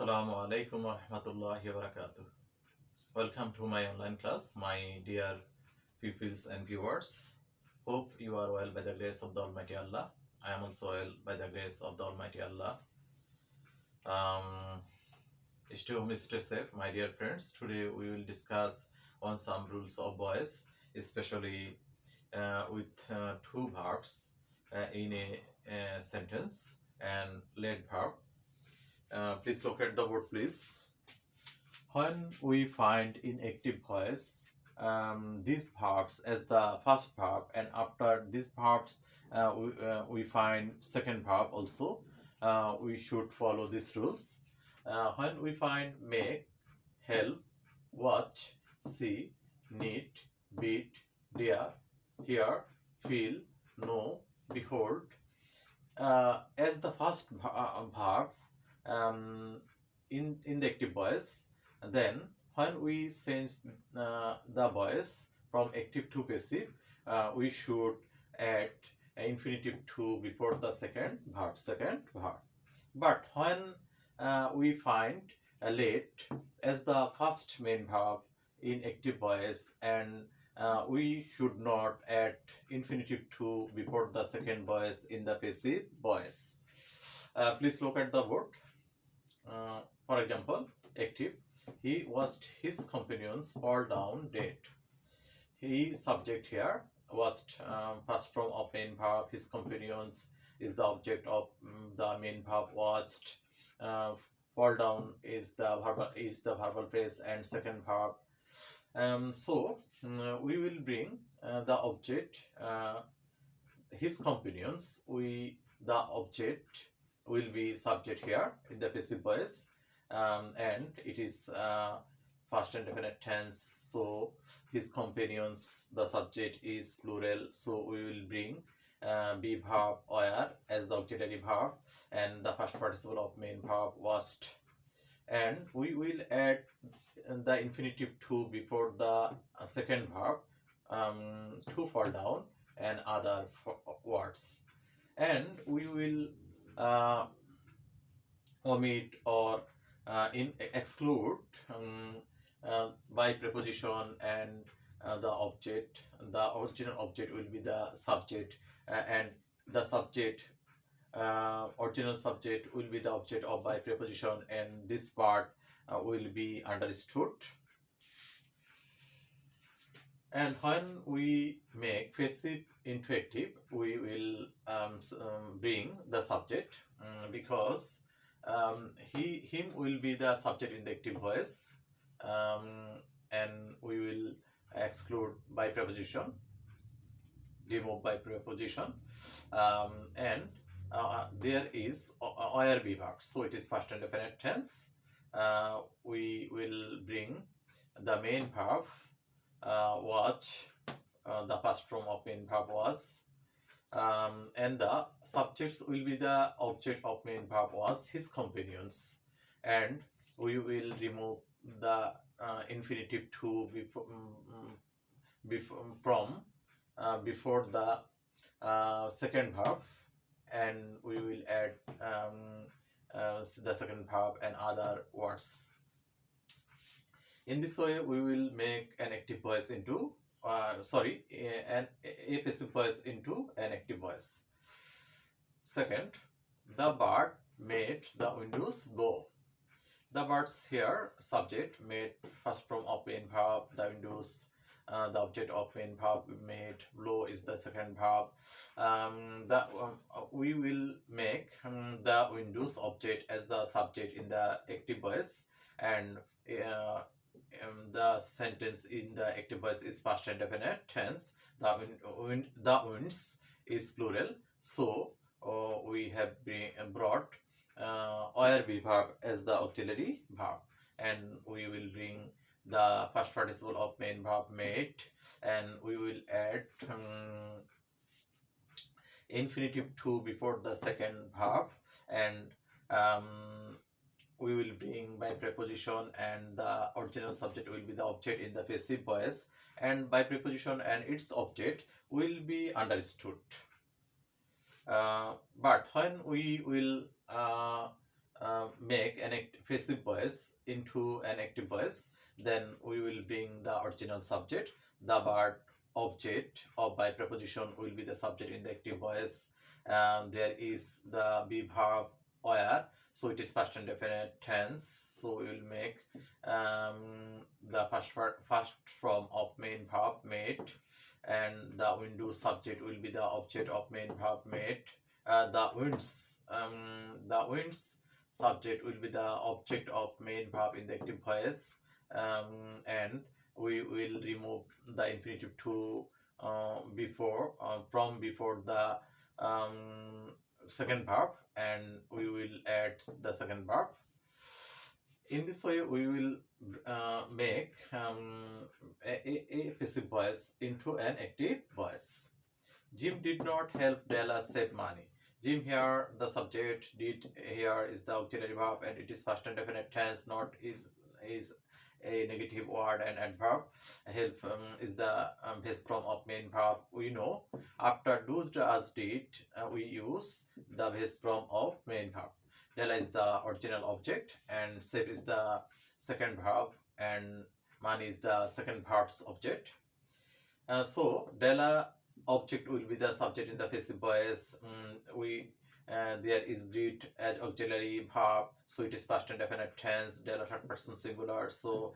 Assalamu alaikum wa rahmatullahi wa barakatuh. Welcome to my online class, my dear pupils and viewers. Hope you are well by the grace of the Almighty Allah. I am also well by the grace of the Almighty Allah. Stay home, stay safe, my dear friends. Today we will discuss on some rules of voice, especially with two verbs in a sentence and lead verb. Please look at the board, please. When we find in active voice these verbs as the first verb, and after these verbs we find second verb also, we should follow these rules. When we find make, help, watch, see, need, beat, dare, hear, feel, know, behold, as the first verb in the active voice, then when we change the voice from active to passive, we should add infinitive to before the second verb. But when we find late as the first main verb in active voice, and we should not add infinitive to before the second voice in the passive voice. Please look at the board. For example, active: he watched his companions fall down dead. He subject here, watched, past form of main verb. His companions is the object of the main verb watched. Fall down is the verbal phrase and second verb. So we will bring the object his companions. The object will be subject here in the passive voice, and it is past and definite tense. So his companions, the subject is plural, so we will bring be verb were as the auxiliary verb and the past participle of main verb watched, and we will add the infinitive to before the second verb, to fall down and other words, and we will omit or exclude by preposition, and the object, the original object will be the subject, and the subject, original subject will be the object of by preposition, and this part will be understood. And when we make passive into active, we will bring the subject, because him will be the subject in the active voice, and we will exclude by preposition, remove by preposition, and there is where be verb, so it is past and definite tense. We will bring the main verb watch, the first form of main verb was, and the subjects will be the object of main verb was his companions, and we will remove the infinitive to before the second verb, and we will add the second verb and other words. In this way, we will make an active voice into a passive voice into an active voice. Second, the bird made the windows blow. The birds here, subject, made first form of main verb, the windows, the object of main verb made, blow is the second verb. We will make the windows object as the subject in the active voice, and the sentence in the active voice is past and definite tense. The winds is plural, so we have brought where be verb as the auxiliary verb, and we will bring the past participle of main verb made, and we will add infinitive to before the second verb, and we will bring by preposition, and the original subject will be the object in the passive voice, and by preposition and its object will be understood. But when we will make an passive voice into an active voice, then we will bring the original subject. The word object of by preposition will be the subject in the active voice. There is the be verb where, so it is past and definite tense. So we will make the first form of main verb made, and the window subject will be the object of main verb made. The winds subject will be the object of main verb in the active voice, and we will remove the infinitive to before from before the second verb, and we will add the second verb. In this way, we will make a passive voice into an active voice. Jim did not help Della save money. Jim here, the subject, did here is the auxiliary verb, and it is past and definite tense. Not is a negative word, and adverb. Help is the base form of main verb. We know after does, does, did, we use the base form of main verb. Della is the original object, and save is the second verb, and money is the second verb's object. So Della object will be the subject in the passive voice. There is did as auxiliary verb, so it is past and definite tense. Della third person singular, so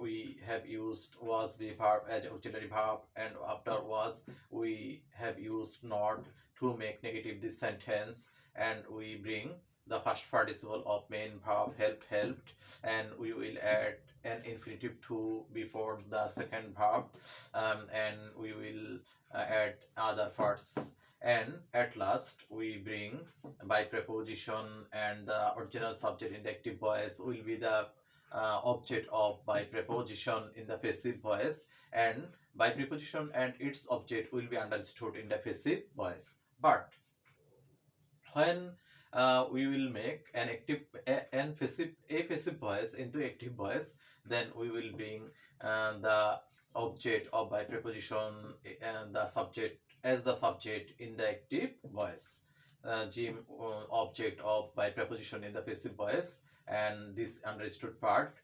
we have used was the verb as auxiliary verb, and after was we have used not to make negative this sentence, and we bring the first participle of main verb helped, and we will add an infinitive to before the second verb, and we will add other parts, and at last we bring by preposition, and the original subject in the active voice will be the object of by preposition in the passive voice, and by preposition and its object will be understood in the passive voice. But when we will make an passive voice into active voice, then we will bring the object of by preposition and the subject as the subject in the active voice. Jim object of by preposition in the passive voice, and this understood part,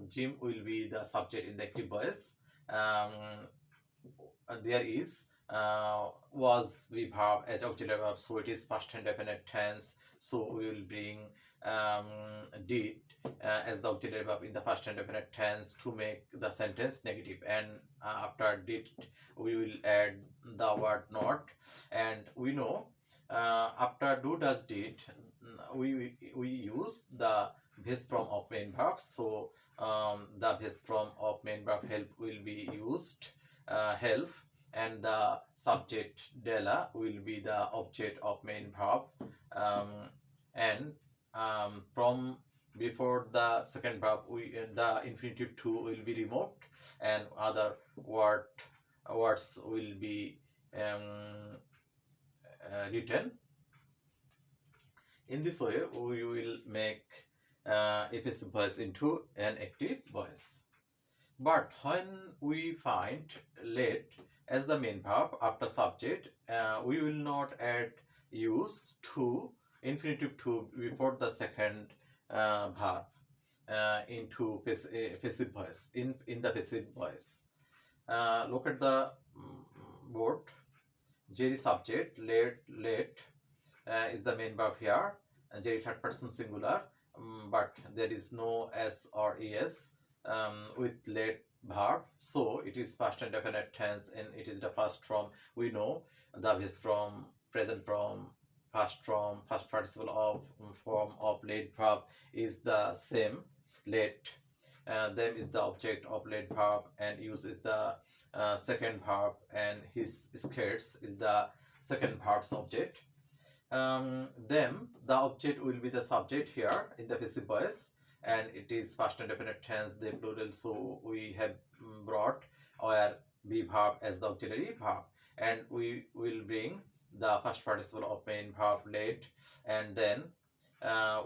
Jim will be the subject in the active voice. There is was the verb as auxiliary verb, so it is past and definite tense, so we will bring did as the auxiliary verb in the past and definite tense to make the sentence negative, and after did we will add the word not, and we know after do, does, did, we use the base form of main verb, so the base form of main verb help will be used, help, and the subject Della will be the object of main verb, and from before the second verb the infinitive to will be removed, and other words will be written. In this way, we will make a passive voice into an active voice. But when we find let as the main verb after subject, we will not add use to infinitive to before the second verb into passive voice in the passive voice. Look at the board. Jerry subject, let is the main verb here, and Jerry third person singular, but there is no s or es with let verb, so it is past and definite tense, and it is the first from, we know the base from, present from, past from, past participle of form of let verb is the same, let, them is the object of let verb, and use is the second verb, and his skirts is the second verb's object. Them, the object will be the subject here in the passive voice, and it is past and definite tense, the plural, so we have brought our be verb as the auxiliary verb, and we will bring the first participle of main verb let, and then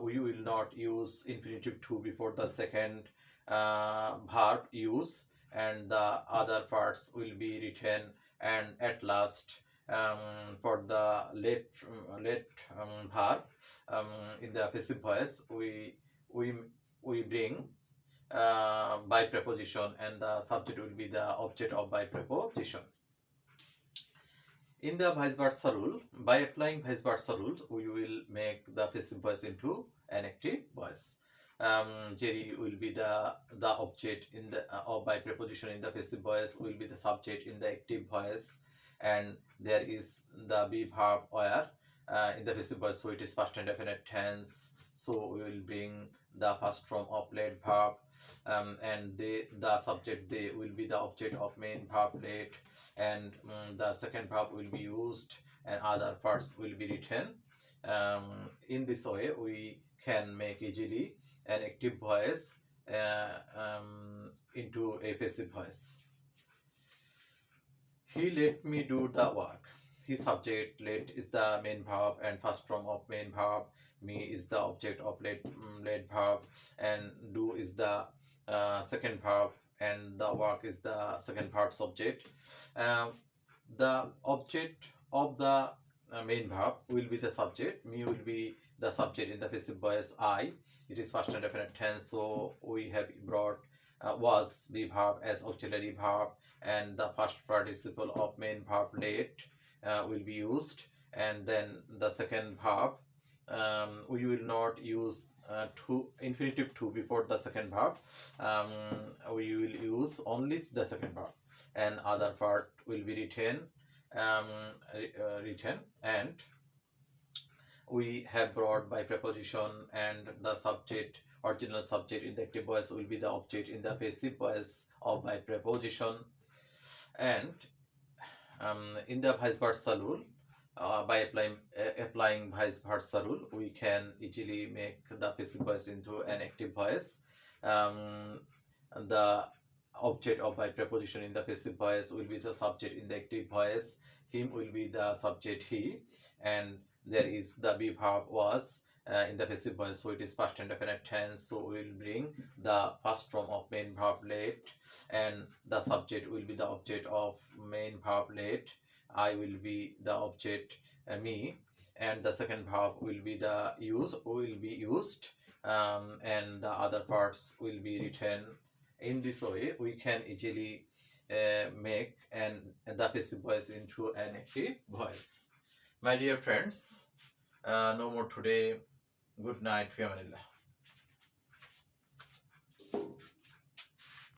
we will not use infinitive to before the second verb use, and the other parts will be written, and at last for the late verb in the passive voice, we bring by preposition, and the subject will be the object of by preposition. In the vice versa rule, by applying vice versa rule, we will make the passive voice into an active voice. Jerry will be the object in the or by preposition in the passive voice will be the subject in the active voice, and there is the be verb where in the passive voice, so it is past and definite tense. So we will bring the first form of late verb, and the subject they will be the object of main verb late, and the second verb will be used and other parts will be written. In this way, we can make easily an active voice into a passive voice. He let me do the work. His subject, let is the main verb and first form of main verb. Me is the object of late verb, and do is the second verb, and the work is the second verb subject. The object of the main verb will be the subject. Me will be the subject in the passive voice. I, it is past and definite tense, so we have brought was be verb as auxiliary verb, and the first participle of main verb late will be used, and then the second verb we will not use infinitive to before the second verb. We will use only the second verb, and other part will be written, and we have brought by preposition, and the subject, original subject in the active voice will be the object in the passive voice of by preposition. And in the vice versa rule, by applying vice versa rule, we can easily make the passive voice into an active voice. The object of by preposition in the passive voice will be the subject in the active voice. Him will be the subject he, and there is the be verb was in the passive voice, so it is past and definite tense. So we will bring the first form of main verb late, and the subject will be the object of main verb late. I will be the object me, and the second verb will be the used, and the other parts will be written. In this way, we can easily make the passive voice into an active voice. My dear friends, no more today. Good night. Fi amanillah.